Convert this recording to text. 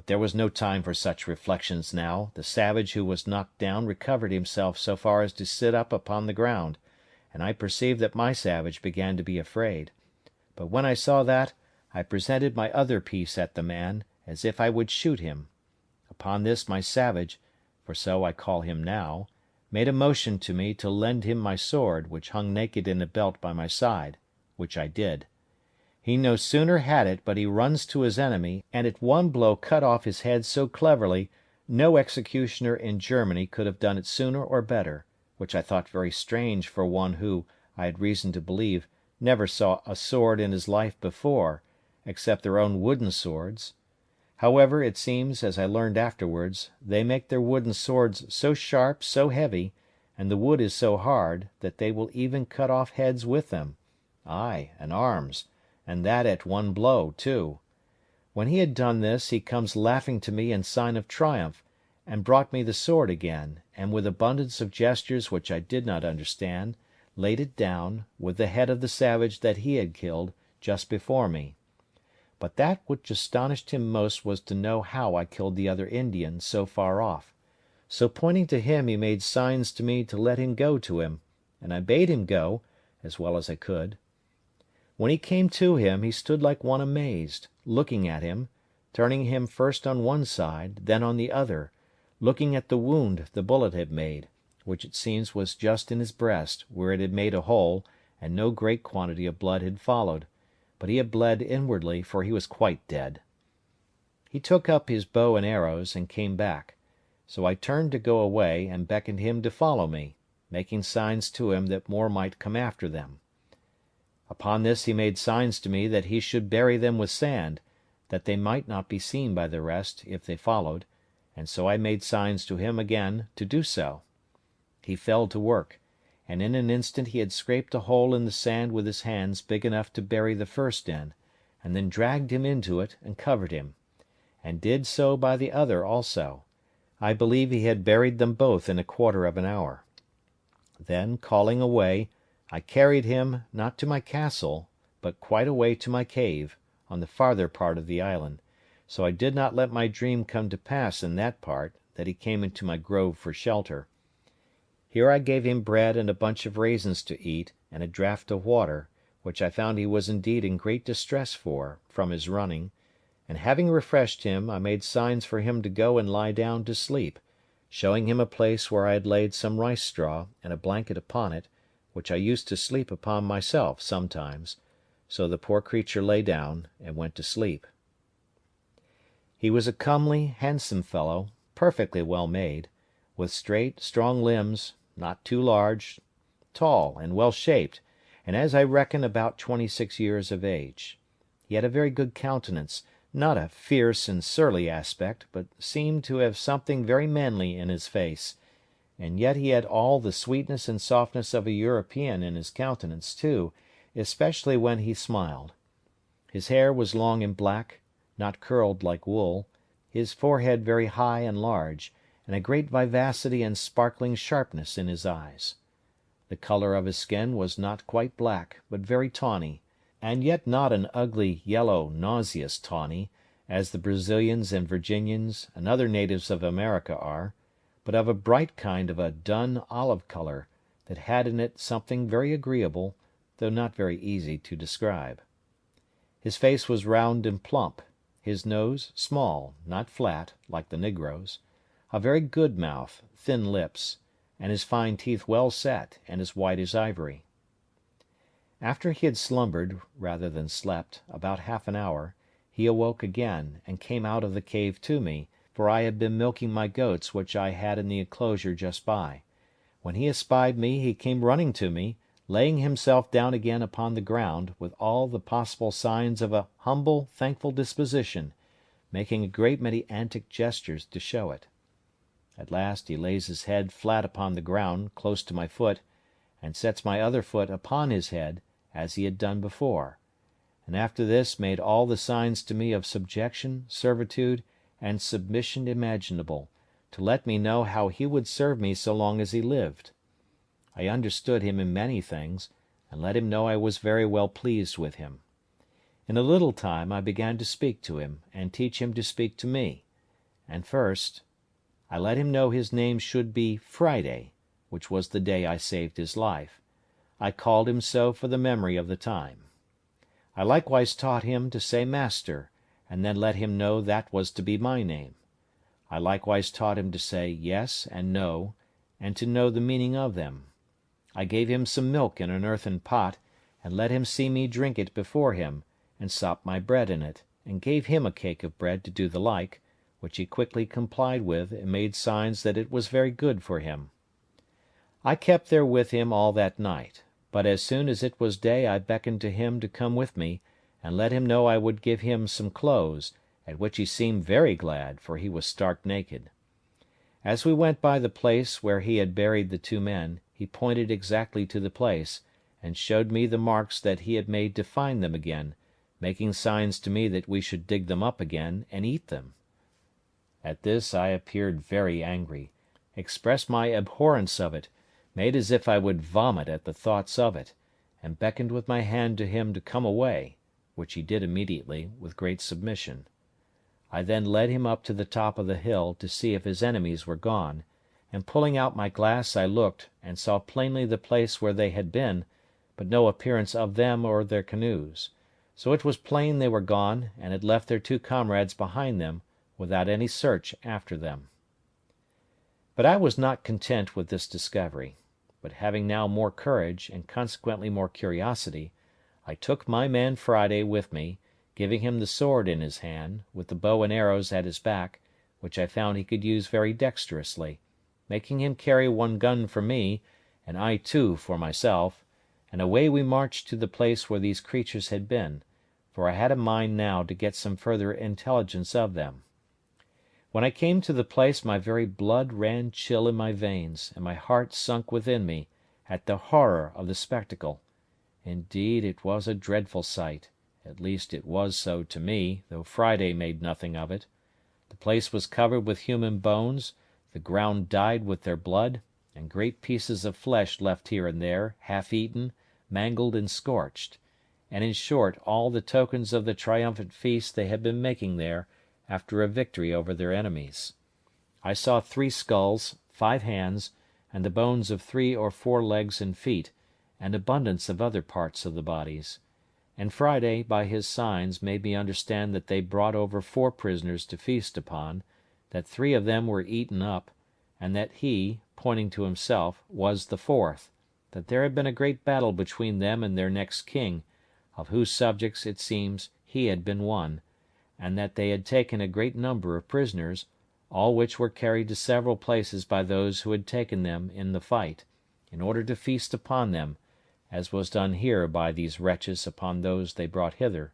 But there was no time for such reflections now. The savage who was knocked down recovered himself so far as to sit up upon the ground, and I perceived that my savage began to be afraid. But when I saw that, I presented my other piece at the man, as if I would shoot him. Upon this my savage, for so I call him now, made a motion to me to lend him my sword, which hung naked in a belt by my side, which I did. He no sooner had it but he runs to his enemy, and at one blow cut off his head so cleverly, no executioner in Germany could have done it sooner or better, which I thought very strange for one who, I had reason to believe, never saw a sword in his life before, except their own wooden swords. However, it seems, as I learned afterwards, they make their wooden swords so sharp, so heavy, and the wood is so hard, that they will even cut off heads with them, ay, and arms, and that at one blow too. When he had done this, he comes laughing to me in sign of triumph, and brought me the sword again, and with abundance of gestures which I did not understand, laid it down, with the head of the savage that he had killed, just before me. But that which astonished him most was to know how I killed the other Indian so far off. So pointing to him he made signs to me to let him go to him, and I bade him go, as well as I could. When he came to him he stood like one amazed, looking at him, turning him first on one side, then on the other, looking at the wound the bullet had made, which it seems was just in his breast, where it had made a hole, and no great quantity of blood had followed, but he had bled inwardly, for he was quite dead. He took up his bow and arrows, and came back. So I turned to go away, and beckoned him to follow me, making signs to him that more might come after them. Upon this he made signs to me that he should bury them with sand, that they might not be seen by the rest, if they followed, and so I made signs to him again to do so. He fell to work, and in an instant he had scraped a hole in the sand with his hands big enough to bury the first in, and then dragged him into it and covered him, and did so by the other also. I believe he had buried them both in a quarter of an hour. Then, calling away, I carried him, not to my castle, but quite away to my cave, on the farther part of the island, so I did not let my dream come to pass in that part, that he came into my grove for shelter. Here I gave him bread and a bunch of raisins to eat, and a draught of water, which I found he was indeed in great distress for, from his running, and having refreshed him, I made signs for him to go and lie down to sleep, showing him a place where I had laid some rice straw and a blanket upon it, which I used to sleep upon myself sometimes, so the poor creature lay down and went to sleep. He was a comely, handsome fellow, perfectly well made, with straight, strong limbs, not too large, tall, and well shaped, and as I reckon about 26 years of age. He had a very good countenance, not a fierce and surly aspect, but seemed to have something very manly in his face, and yet he had all the sweetness and softness of a European in his countenance too, especially when he smiled. His hair was long and black, not curled like wool, his forehead very high and large, and a great vivacity and sparkling sharpness in his eyes. The colour of his skin was not quite black, but very tawny, and yet not an ugly, yellow, nauseous tawny, as the Brazilians and Virginians and other natives of America are, but of a bright kind of a dun olive colour, that had in it something very agreeable, though not very easy to describe. His face was round and plump, his nose small, not flat, like the negroes, a very good mouth, thin lips, and his fine teeth well set, and as white as ivory. After he had slumbered, rather than slept, about half an hour, he awoke again, and came out of the cave to me, for I had been milking my goats which I had in the enclosure just by. When he espied me he came running to me, laying himself down again upon the ground, with all the possible signs of a humble, thankful disposition, making a great many antic gestures to show it. At last he lays his head flat upon the ground, close to my foot, and sets my other foot upon his head, as he had done before, and after this made all the signs to me of subjection, servitude, and submission imaginable, to let me know how he would serve me so long as he lived. I understood him in many things, and let him know I was very well pleased with him. In a little time I began to speak to him, and teach him to speak to me, and first, I let him know his name should be Friday, which was the day I saved his life. I called him so for the memory of the time. I likewise taught him to say master, and then let him know that was to be my name. I likewise taught him to say yes and no, and to know the meaning of them. I gave him some milk in an earthen pot, and let him see me drink it before him, and sop my bread in it, and gave him a cake of bread to do the like, which he quickly complied with, and made signs that it was very good for him. I kept there with him all that night, but as soon as it was day I beckoned to him to come with me, and let him know I would give him some clothes, at which he seemed very glad, for he was stark naked. As we went by the place where he had buried the two men, he pointed exactly to the place, and showed me the marks that he had made to find them again, making signs to me that we should dig them up again and eat them. At this I appeared very angry, expressed my abhorrence of it, made as if I would vomit at the thoughts of it, and beckoned with my hand to him to come away, which he did immediately, with great submission. I then led him up to the top of the hill to see if his enemies were gone, and pulling out my glass I looked, and saw plainly the place where they had been, but no appearance of them or their canoes; so it was plain they were gone, and had left their two comrades behind them, without any search after them. But I was not content with this discovery, but having now more courage, and consequently more curiosity, I took my man Friday with me, giving him the sword in his hand, with the bow and arrows at his back, which I found he could use very dexterously, making him carry one gun for me, and I two for myself, and away we marched to the place where these creatures had been, for I had a mind now to get some further intelligence of them. When I came to the place my very blood ran chill in my veins, and my heart sunk within me, at the horror of the spectacle. Indeed, it was a dreadful sight; at least it was so to me, though Friday made nothing of it. The place was covered with human bones, the ground dyed with their blood, and great pieces of flesh left here and there, half eaten, mangled, and scorched; and in short all the tokens of the triumphant feast they had been making there, after a victory over their enemies. I saw 3 skulls, 5 hands, and the bones of 3 or 4 legs and feet, and abundance of other parts of the bodies; and Friday, by his signs, made me understand that they brought over 4 prisoners to feast upon, that 3 of them were eaten up, and that he, pointing to himself, was the 4th, that there had been a great battle between them and their next king, of whose subjects, it seems, he had been one, and that they had taken a great number of prisoners, all which were carried to several places by those who had taken them in the fight, in order to feast upon them, as was done here by these wretches upon those they brought hither.